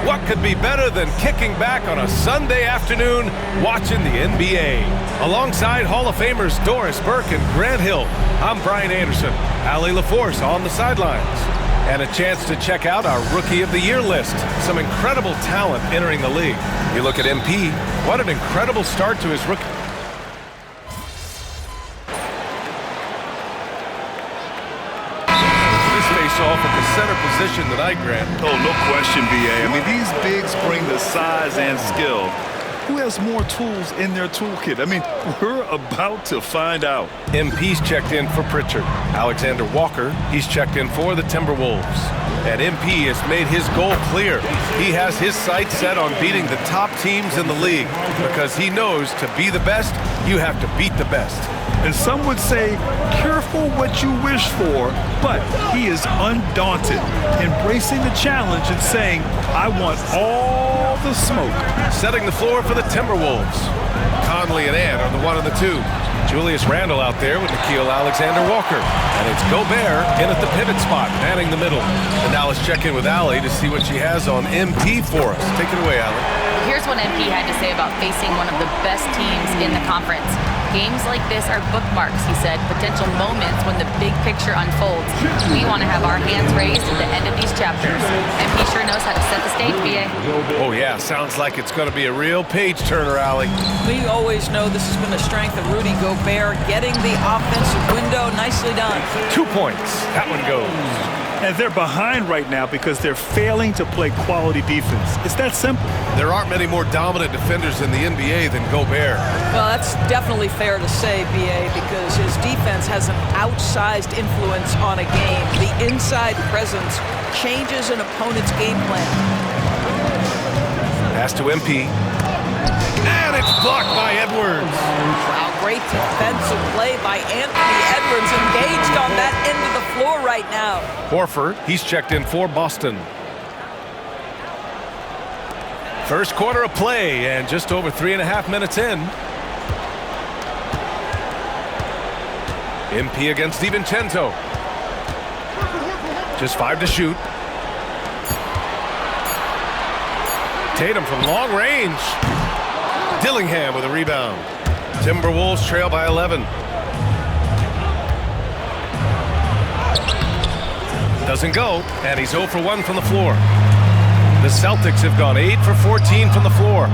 What could be better than kicking back on a Sunday afternoon watching the NBA? Alongside Hall of Famers Doris Burke and Grant Hill, I'm Brian Anderson. Allie LaForce on the sidelines. And a chance to check out our Rookie of the Year list. Some incredible talent entering the league. You look at MP, what an incredible start to his rookie. Off at the center position tonight, Grant. Oh, no question, B.A. I mean, these bigs bring the size and skill. Who has more tools in their toolkit? I mean, we're about to find out. MP's checked in for Pritchard. Alexander Walker, he's checked in for the Timberwolves. And MP has made his goal clear. He has his sights set on beating the top teams in the league because he knows to be the best, you have to beat the best. And some would say, careful what you wish for, but he is undaunted, embracing the challenge and saying, I want all the smoke. Setting the floor for the Timberwolves. Conley and Ant are the 1 and the 2. Julius Randle out there with Nickeil Alexander-Walker. And it's Gobert in at the pivot spot, manning the middle. And now let's check in with Allie to see what she has on MP for us. Take it away, Allie. Here's what MP had to say about facing one of the best teams in the conference. Games like this are bookmarks, he said, potential moments when the big picture unfolds. We want to have our hands raised at the end of these chapters. MP sure knows how to set the stage, BA. Oh, yeah, sounds like it's going to be a real page-turner, Allie. We always know this has been the strength of Rudy Gobert, getting the offensive window. Nicely done. 2 points. That one goes. And they're behind right now because they're failing to play quality defense. It's that simple. There aren't many more dominant defenders in the NBA than Gobert. Well, that's definitely fair to say, B.A., because his defense has an outsized influence on a game. The inside presence changes an opponent's game plan. Pass to MP. And it's blocked by Edwards. Wow, great defensive play by Anthony Edwards, engaged on that end of the floor right now. Horford, he's checked in for Boston. First quarter of play and just over 3.5 minutes in. MP against DiVincenzo. Just 5 to shoot. Tatum from long range. Dillingham with a rebound. Timberwolves trail by 11. Doesn't go, and he's 0 for 1 from the floor. The Celtics have gone 8 for 14 from the floor.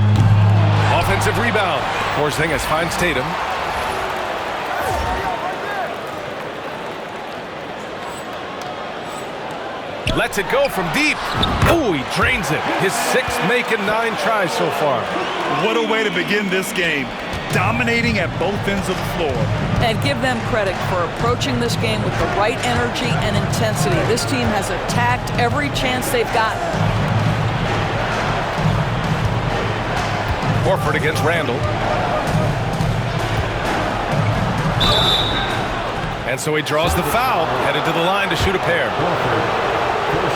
Offensive rebound. Porzingis finds Tatum. Lets it go from deep. Oh, he drains it. His 6th make and 9 tries so far. What a way to begin this game. Dominating at both ends of the floor. And give them credit for approaching this game with the right energy and intensity. This team has attacked every chance they've gotten. Horford against Randle. And so he draws the foul, headed to the line to shoot a pair.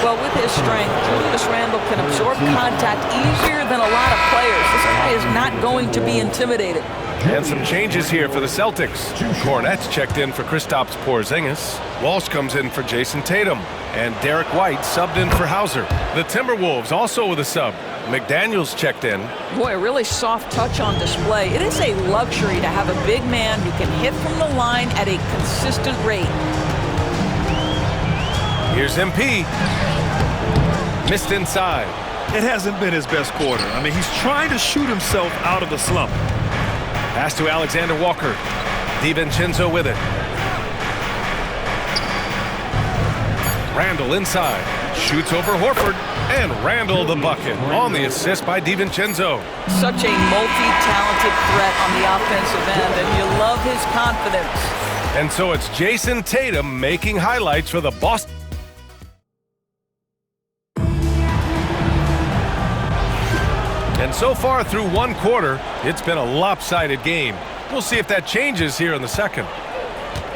Well, with his strength, Julius Randle can absorb contact easier than a lot of players. This guy is not going to be intimidated. And some changes here for the Celtics. Kornet's checked in for Kristaps Porzingis. Walsh comes in for Jason Tatum. And Derek White subbed in for Hauser. The Timberwolves also with a sub. McDaniels checked in. Boy, a really soft touch on display. It is a luxury to have a big man who can hit from the line at a consistent rate. Here's MP. Missed inside. It hasn't been his best quarter. I mean, he's trying to shoot himself out of the slump. Pass to Alexander Walker. DiVincenzo with it. Randle inside. Shoots over Horford. And Randle the bucket on the assist by DiVincenzo. Such a multi-talented threat on the offensive end, and you love his confidence. And so it's Jason Tatum making highlights for the Boston. And so far through 1 quarter, it's been a lopsided game. We'll see if that changes here in the second.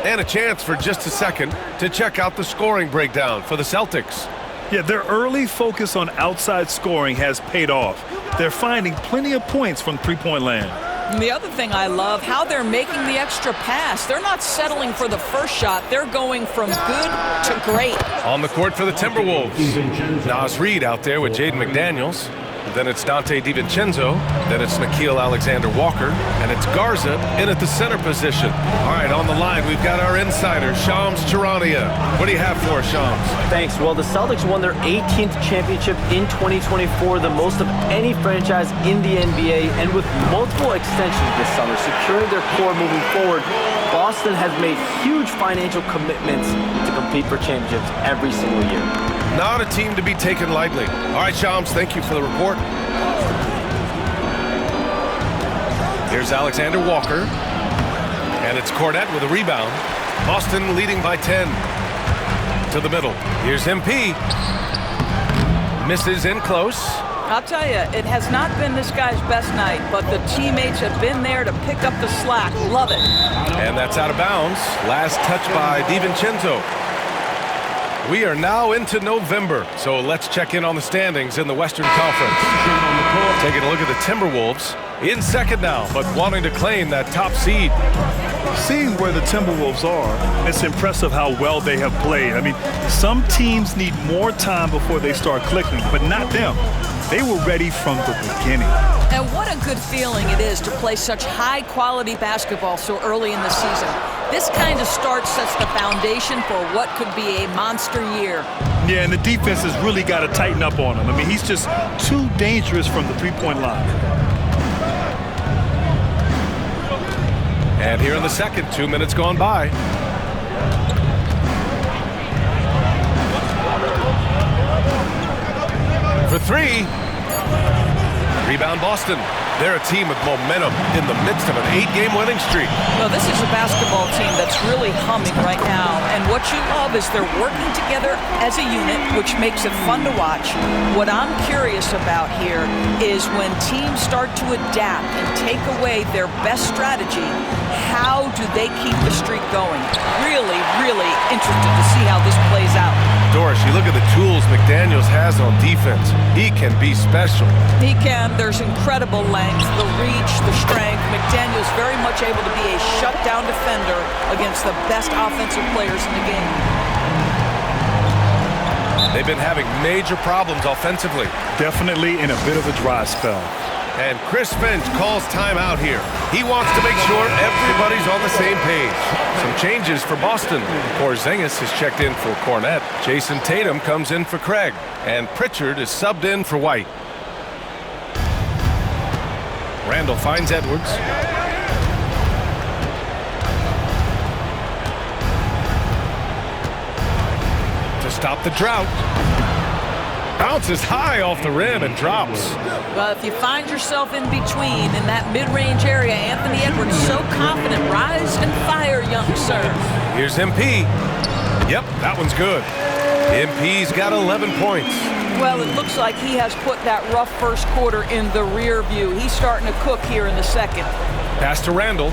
And a chance for just a second to check out the scoring breakdown for the Celtics. Yeah, their early focus on outside scoring has paid off. They're finding plenty of points from three-point land. And the other thing I love, how they're making the extra pass. They're not settling for the first shot. They're going from good to great. On the court for the Timberwolves. Nas Reed out there with Jaden McDaniels. Then it's Dante DiVincenzo. Then it's Nickeil Alexander-Walker. And it's Garza in at the center position. All right, on the line, we've got our insider, Shams Charania. What do you have for us, Shams? Thanks. Well, the Celtics won their 18th championship in 2024, the most of any franchise in the NBA. And with multiple extensions this summer, securing their core moving forward, Boston has made huge financial commitments to compete for championships every single year. Not a team to be taken lightly. All right, Shams, thank you for the report. Here's Alexander Walker. And it's Cornette with a rebound. Boston leading by 10. To the middle. Here's MP. Misses in close. I'll tell you, it has not been this guy's best night, but the teammates have been there to pick up the slack. Love it. And that's out of bounds. Last touch by DiVincenzo. We are now into November, so let's check in on the standings in the Western Conference. Taking a look at the Timberwolves. In second now, but wanting to claim that top seed. Seeing where the Timberwolves are, it's impressive how well they have played. I mean, some teams need more time before they start clicking, but not them. They were ready from the beginning. And what a good feeling it is to play such high-quality basketball so early in the season. This kind of start sets the foundation for what could be a monster year. Yeah, and the defense has really got to tighten up on him. I mean, he's just too dangerous from the three-point line. And here in the second, 2 minutes gone by. For three. Rebound Boston. They're a team with momentum in the midst of an 8-game winning streak. Well, this is a basketball team that's really humming right now. And what you love is they're working together as a unit, which makes it fun to watch. What I'm curious about here is when teams start to adapt and take away their best strategy, how do they keep the streak going? Really, really interested to see how this plays out. Doris, you look at the tools McDaniels has on defense. He can be special. He can. There's incredible length, the reach, the strength. McDaniels very much able to be a shutdown defender against the best offensive players in the game. They've been having major problems offensively. Definitely in a bit of a dry spell. And Chris Finch calls timeout here. He wants to make sure everybody's on the same page. Some changes for Boston. Porzingis has checked in for Cornette. Jason Tatum comes in for Craig. And Pritchard is subbed in for White. Randall finds Edwards. To stop the drought. Bounces high off the rim and drops. Well, if you find yourself in between in that mid-range area, Anthony Edwards so confident. Rise and fire, young sir. Here's MP. Yep, that one's good. MP's got 11 points. Well, it looks like he has put that rough first quarter in the rear view. He's starting to cook here in the second. Pass to Randall.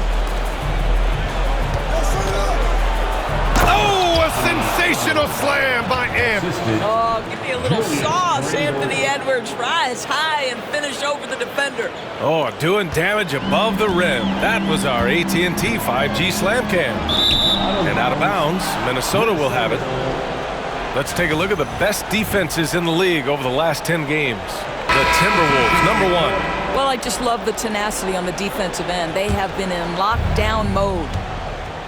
Oh, a sensational slam by Amp. Oh, give me a little sauce, Anthony Edwards. Rise high and finish over the defender. Oh, doing damage above the rim. That was our AT&T 5G slam cam. And out of bounds, Minnesota will have it. Let's take a look at the best defenses in the league over the last 10 games. The Timberwolves, number 1. Well, I just love the tenacity on the defensive end. They have been in lockdown mode.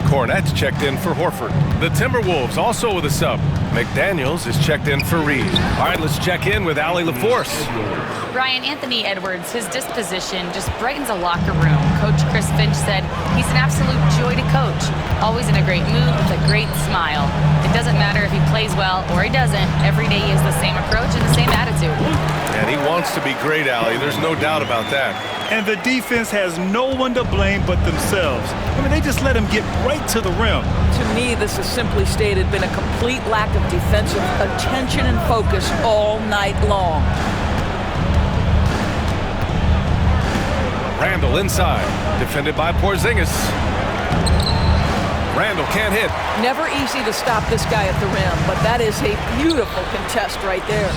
Cornette's checked in for Horford. The Timberwolves also with a sub. McDaniels is checked in for Reed. All right, let's check in with Allie LaForce. Brian, Anthony Edwards, his disposition just brightens a locker room. Coach Chris Finch said he's an absolute joy to coach. Always in a great mood with a great smile. It doesn't matter if he plays well or he doesn't. Every day he has the same approach and the same attitude. And he wants to be great, Allie. There's no doubt about that. And the defense has no one to blame but themselves. I mean, they just let him get right to the rim. To me, this has simply stated been a complete lack of defensive attention and focus all night long. Randall inside, defended by Porzingis. Randall can't hit. Never easy to stop this guy at the rim, but that is a beautiful contest right there.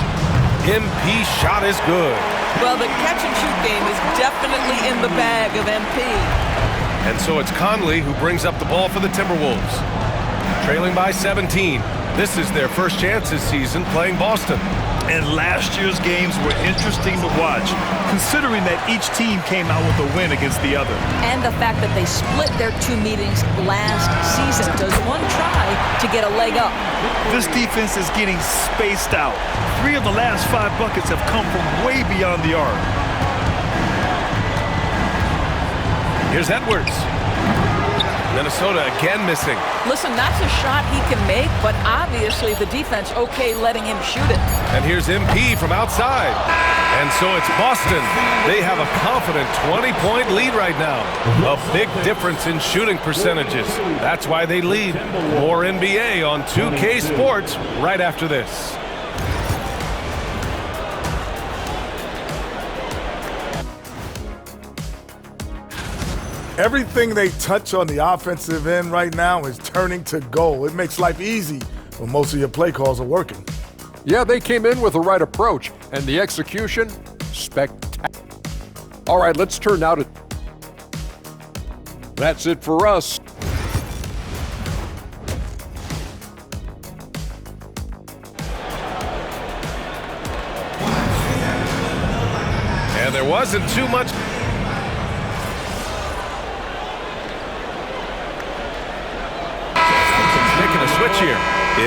MP's shot is good. Well, the catch-and-shoot game is definitely in the bag of MP. And so it's Conley who brings up the ball for the Timberwolves. Trailing by 17. This is their first chance this season playing Boston. And last year's games were interesting to watch, considering that each team came out with a win against the other. And the fact that they split their two meetings last season. Does one try to get a leg up? This defense is getting spaced out. 3 of the last 5 buckets have come from way beyond the arc. Here's Edwards. Minnesota again missing. Listen, that's a shot he can make, but obviously the defense okay letting him shoot it. And here's MP from outside. And so it's Boston. They have a confident 20-point lead right now. A big difference in shooting percentages. That's why they lead. More NBA on 2K Sports right after this. Everything they touch on the offensive end right now is turning to goal. It makes life easy when most of your play calls are working. Yeah, they came in with the right approach, and the execution, spectacular. All right, let's turn now to... That's it for us. And there wasn't too much... Switch here.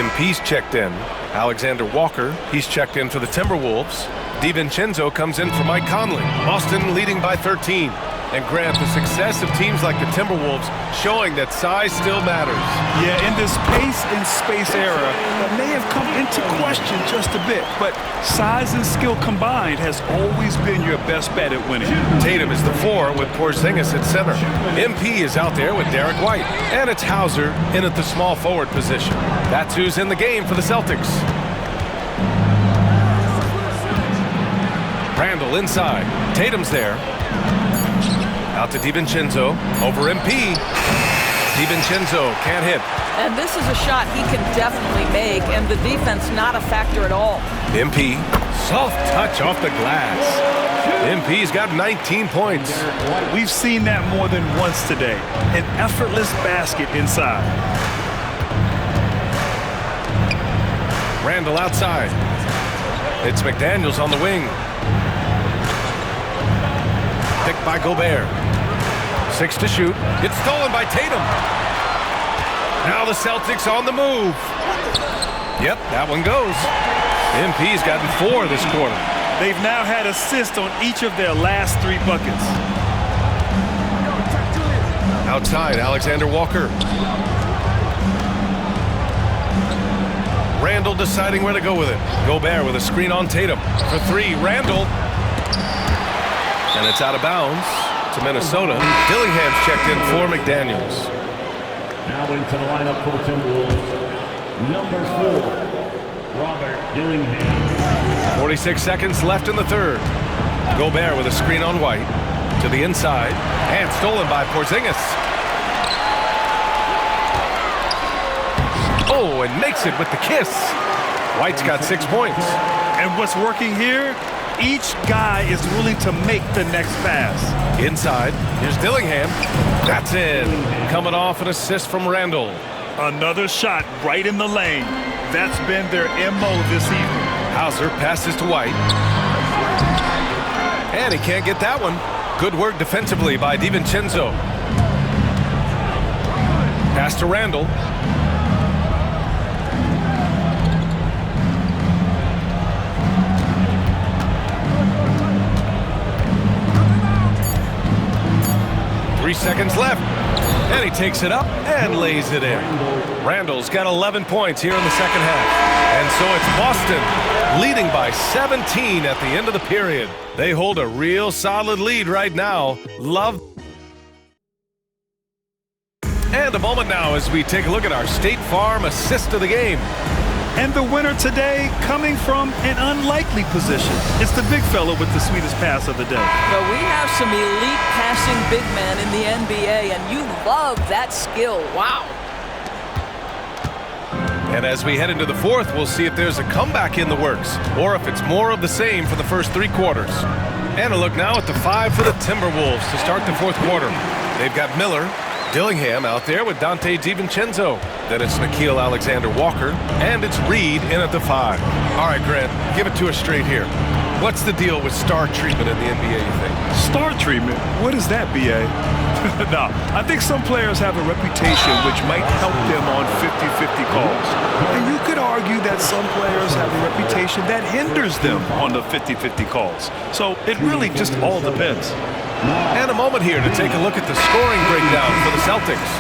MP's checked in. Alexander Walker, he's checked in for the Timberwolves. DiVincenzo comes in for Mike Conley. Boston leading by 13. And Grant, the success of teams like the Timberwolves showing that size still matters. Yeah, in this pace and space era, that may have come into question just a bit, but size and skill combined has always been your best bet at winning. Tatum is the 4 with Porzingis at center. MP is out there with Derek White. And it's Hauser in at the small forward position. That's who's in the game for the Celtics. Randall inside. Tatum's there. Out to DiVincenzo, over MP. DiVincenzo can't hit. And this is a shot he can definitely make, and the defense not a factor at all. MP, soft touch off the glass. MP's got 19 points. We've seen that more than once today. An effortless basket inside. Randall outside. It's McDaniels on the wing. Picked by Gobert. 6 to shoot. It's stolen by Tatum. Now the Celtics on the move. Yep, that one goes. MP's gotten 4 this quarter. They've now had assists on each of their last 3 buckets. Outside, Alexander Walker. Randall deciding where to go with it. Gobert with a screen on Tatum. For 3, Randall. And it's out of bounds to Minnesota. Dillingham's checked in for McDaniels. Now into the lineup for the Timberwolves, number 4, Robert Dillingham. 46 seconds left in the third. Gobert with a screen on White. To the inside. And stolen by Porzingis. Oh, and makes it with the kiss. White's got 6 points. And what's working here? Each guy is willing to make the next pass. Inside, here's Dillingham. That's in. Coming off an assist from Randall. Another shot right in the lane. That's been their MO this evening. Hauser passes to White. And he can't get that one. Good work defensively by DiVincenzo. Pass to Randall. Seconds left, and he takes it up and lays it in. Randall's got 11 points here in the second half, and so it's Boston leading by 17 at the end of the period. They hold a real solid lead right now. Love. And a moment now as we take a look at our State Farm assist of the game. And the winner today coming from an unlikely position. It's the big fella with the sweetest pass of the day. Well, we have some elite passing big men in the NBA, and you love that skill. Wow. And as we head into the fourth, we'll see if there's a comeback in the works or if it's more of the same for the first 3 quarters. And a look now at the 5 for the Timberwolves to start the fourth quarter. They've got Miller, Dillingham out there with Dante DiVincenzo. Then it's Nickeil Alexander-Walker, and it's Reed in at the 5. All right, Grant, give it to us straight here. What's the deal with star treatment in the NBA, you think? Star treatment? What is that, B.A.? No, I think some players have a reputation which might help them on 50-50 calls. And you could argue that some players have a reputation that hinders them on the 50-50 calls. So it really just all depends. And a moment here to take a look at the scoring breakdown for the Celtics.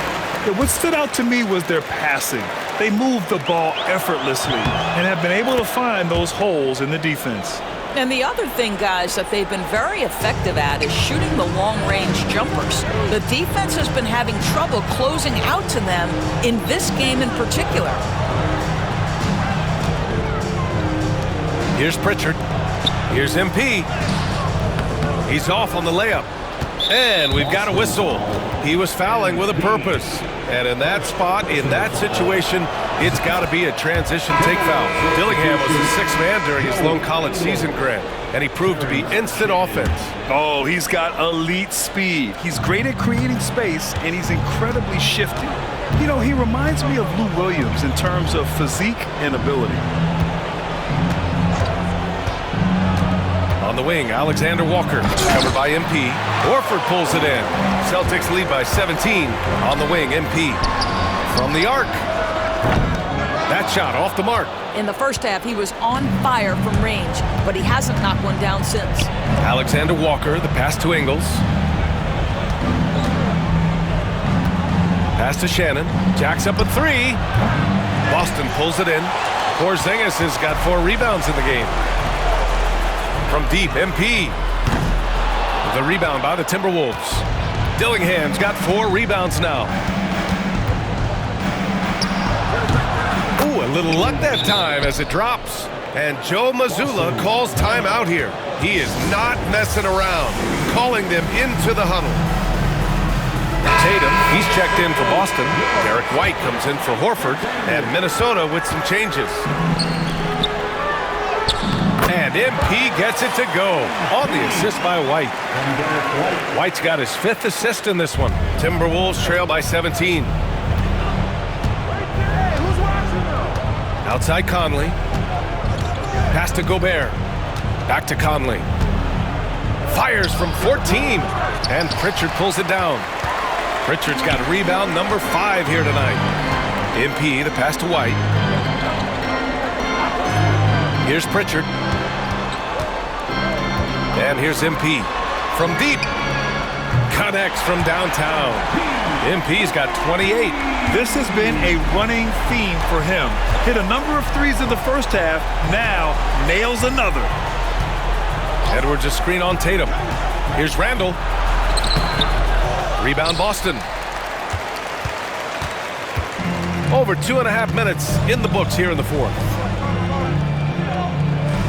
Yeah, what stood out to me was their passing. They moved the ball effortlessly and have been able to find those holes in the defense. And the other thing, guys, that they've been very effective at is shooting the long-range jumpers. The defense has been having trouble closing out to them in this game in particular. Here's Pritchard. Here's MP. He's off on the layup. And we've got a whistle. He was fouling with a purpose. And in that spot, in that situation, it's got to be a transition take foul. Dillingham was a 6th man during his lone college season, Grant, and he proved to be instant offense. Oh, he's got elite speed. He's great at creating space, and he's incredibly shifty. You know, he reminds me of Lou Williams in terms of physique and ability. On the wing, Alexander Walker, covered by MP. Horford pulls it in. Celtics lead by 17. On the wing, MP. From the arc. That shot off the mark. In the first half, he was on fire from range, but he hasn't knocked one down since. Alexander Walker, the pass to Ingles. Pass to Shannon. Jacks up a 3. Boston pulls it in. Porzingis has got 4 rebounds in the game. From deep, MP. The rebound by the Timberwolves. Dillingham's got 4 rebounds now. Ooh, a little luck that time as it drops. And Joe Mazzulla calls timeout here. He is not messing around, calling them into the huddle. Tatum, he's checked in for Boston. Derek White comes in for Horford. And Minnesota with some changes. And MP gets it to go on the assist by White. White's got his 5th assist in this one. Timberwolves trail by 17. Outside Conley. Pass to Gobert. Back to Conley. Fires from 14. And Pritchard pulls it down. Pritchard's got rebound number 5 here tonight. MP, the pass to White. Here's Pritchard. And here's MP. From deep. Connects from downtown. MP's got 28. This has been a running theme for him. Hit a number of 3s in the first half. Now nails another. Edwards a screen on Tatum. Here's Randall. Rebound Boston. Over 2.5 minutes in the books here in the fourth.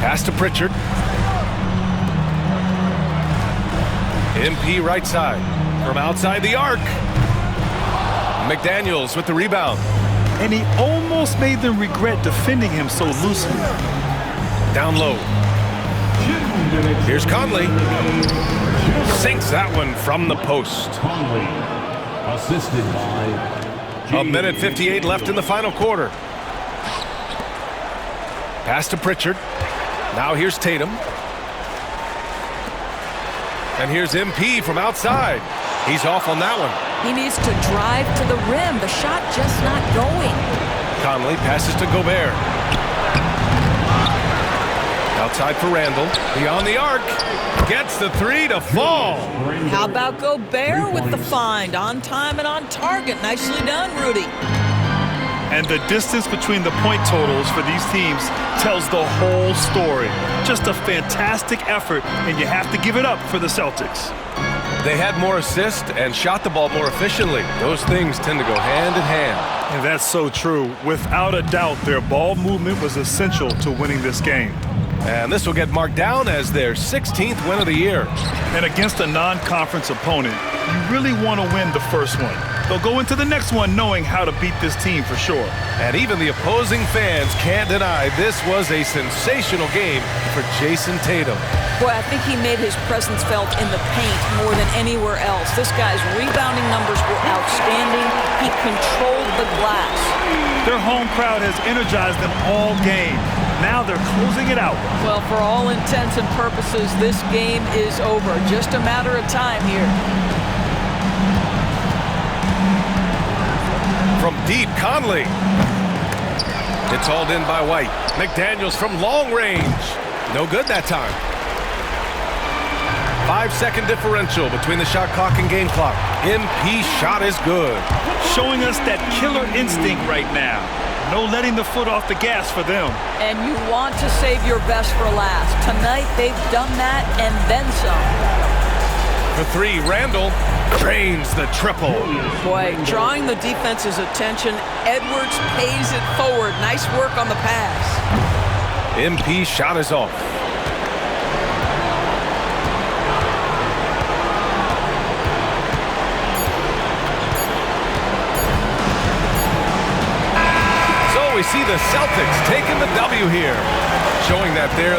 Pass to Pritchard. MP right side. From outside the arc. McDaniels with the rebound. And he almost made them regret defending him so loosely. Down low. Here's Conley. Sinks that one from the post. Conley, assisted by 1:58 left in the final quarter. Pass to Pritchard. Now here's Tatum. And here's MP from outside. He's off on that one. He needs to drive to the rim. The shot just not going. Conley passes to Gobert. Outside for Randall. Beyond the arc. Gets the 3 to fall. How about Gobert with the find? On time and on target. Nicely done, Rudy. And the distance between the point totals for these teams tells the whole story. Just a fantastic effort, and you have to give it up for the Celtics. They had more assists and shot the ball more efficiently. Those things tend to go hand in hand. And that's so true. Without a doubt, their ball movement was essential to winning this game. And this will get marked down as their 16th win of the year. And against a non-conference opponent, you really want to win the first one. They'll go into the next one knowing how to beat this team for sure. And even the opposing fans can't deny this was a sensational game for Jason Tatum. Boy, I think he made his presence felt in the paint more than anywhere else. This guy's rebounding numbers were outstanding. He controlled the glass. Their home crowd has energized them all game. Now they're closing it out. Well, for all intents and purposes, this game is over. Just a matter of time here. From deep, Conley. It's hauled in by White. McDaniels from long range. No good that time. 5-second differential between the shot clock and game clock. MP shot is good. Showing us that killer instinct right now. No letting the foot off the gas for them. And you want to save your best for last. Tonight, they've done that and then some. For three, Randall drains the triple. Boy, drawing the defense's attention, Edwards pays it forward. Nice work on the pass. MP shot is off. So we see the Celtics taking the W here, showing that they're